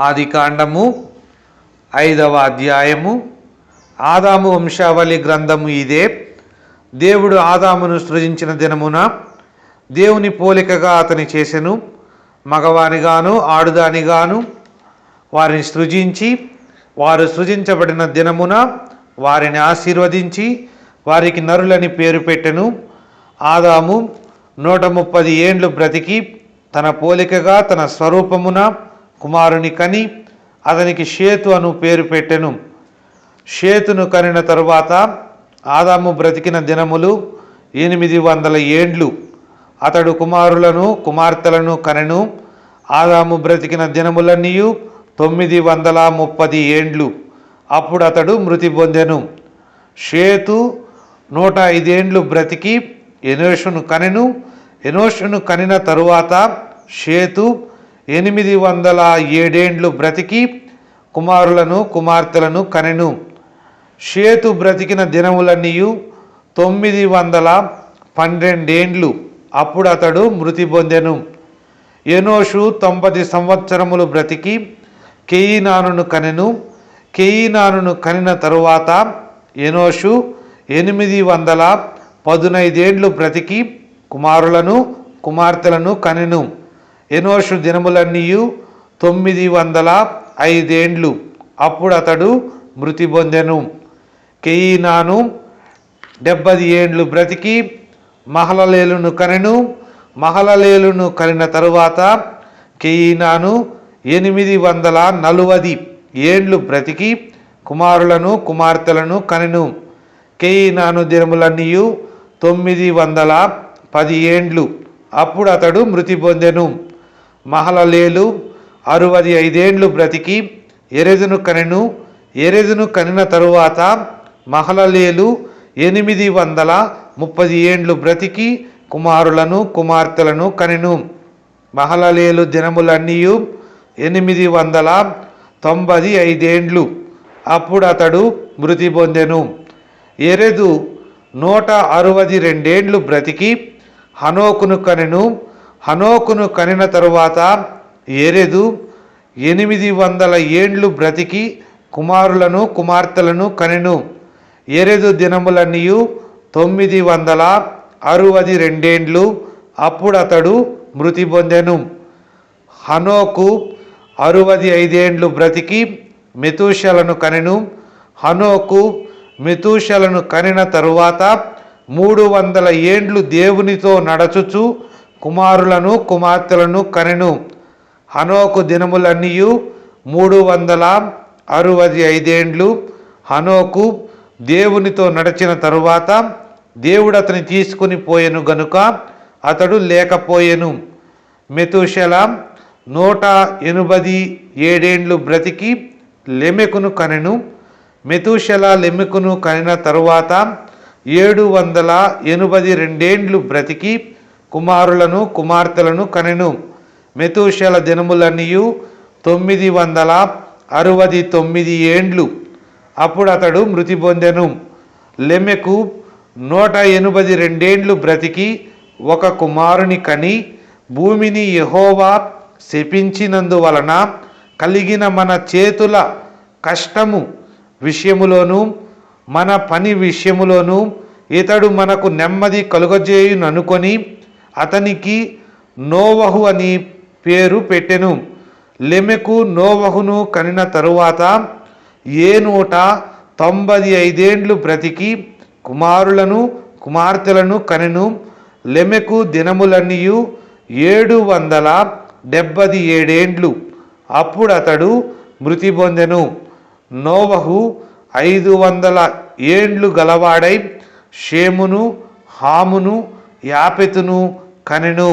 ఆదికాండము 5వ అధ్యాయము. ఆదాము వంశావళి గ్రంథము ఇదే. దేవుడు ఆదామును సృజించిన దినమున దేవుని పోలికగా అతని చేసెను. మగవానిగాను ఆడుదానిగాను వారిని సృజించి, వారు సృజించబడిన దినమున వారిని ఆశీర్వదించి వారికి నరులని పేరు పెట్టెను. ఆదాము 130 ఏండ్లు బ్రతికి తన పోలికగా తన స్వరూపమున కుమారుని కని అతనికి షేతు అను పేరు పెట్టెను. షేతును కనిన తరువాత ఆదాము బ్రతికిన దినములు 800 ఏండ్లు. అతడు కుమారులను కుమార్తెలను కనెను. ఆదాము బ్రతికిన దినములన్నీ 930 ఏండ్లు. అప్పుడు అతడు మృతి పొందెను. షేతు 105 ఏండ్లు బ్రతికి ఎనోషును కనెను. ఎనోషును కనిన తరువాత షేతు 807 ఏండ్లు బ్రతికి కుమారులను కుమార్తెలను కనెను. షేతు బ్రతికిన దినములన్నీ 912 ఏండ్లు. అప్పుడు అతడు మృతి పొందెను. ఎనోషు 90 సంవత్సరములు బ్రతికి కేయినానును కనెను. కేయినానును కనిన తరువాత ఎనోషు 815 ఏండ్లు బ్రతికి కుమారులను కుమార్తెలను కనెను. ఎనోషు దినములన్నీ 905 ఏండ్లు. అప్పుడు అతడు మృతి పొందెను. కేయినాను 70 ఏండ్లు బ్రతికి మహలలేలును కనెను. మహలలేలును కనిన తరువాత కేయినాను 840 ఏండ్లు బ్రతికి కుమారులను కుమార్తెలను కనెను. కేయినాను దినములన్నీ 910 ఏండ్లు. అప్పుడు అతడు మృతి పొందెను. మహలలేలు 65 ఏండ్లు బ్రతికి ఎరెదును కనెను. ఎరెదును కనిన తరువాత మహలలేలు 830 ఏండ్లు బ్రతికి కుమారులను కుమార్తెలను కనెను. మహలలేలు దినములన్నీ 895 ఏండ్లు. అప్పుడు అతడు మృతి పొందెను. ఎరెదు 162 ఏండ్లు బ్రతికి హనోకును కనెను. హనోకును కనిన తరువాత ఎరెదు 800 ఏండ్లు బ్రతికి కుమారులను కుమార్తెలను కనెను. ఎరెదు దినములన్నీ 962 ఏండ్లు. అప్పుడు అతడు మృతి పొందెను. హనోకు 65 ఏండ్లు బ్రతికి మెతూషలను కనెను. హనోకు మెతూషలను కనిన తరువాత 300 ఏండ్లు దేవునితో నడచుచు కుమారులను కుమార్తెలను కనెను. హనోకు దినములన్నీ 365 ఏండ్లు. హనోకు దేవునితో నడిచిన తరువాత దేవుడు అతని తీసుకుని పోయెను గనుక అతడు లేకపోయెను. మెతూషెల 187 ఏండ్లు బ్రతికి లెమెకును కనెను. మెతూషెల లెమెకును కనిన తరువాత 782 ఏండ్లు బ్రతికి కుమారులను కుమార్తెలను కనెను. మెతూషెల దినములన్నీ 969 ఏండ్లు. అప్పుడు అతడు మృతి పొందెను. లెమెకు 182 ఏండ్లు బ్రతికి ఒక కుమారుని కని భూమిని యెహోవా శపించినందువలన కలిగిన మన చేతుల కష్టము విషయములోను మన పని విషయములోను ఇతడు మనకు నెమ్మది కలుగజేయుననుకొని అతనికి నోవహు అని పేరు పెట్టెను. లెమెకు నోవహును కనిన తరువాత 195 ఏండ్లు బ్రతికి కుమారులను కుమార్తెలను కనెను. లెమెకు దినములన్నీ 777 ఏండ్లు. అప్పుడు అతడు మృతి పొందెను. నోవహు 500 ఏండ్లు గలవాడై షేమును హామును యాపెతును కనెను.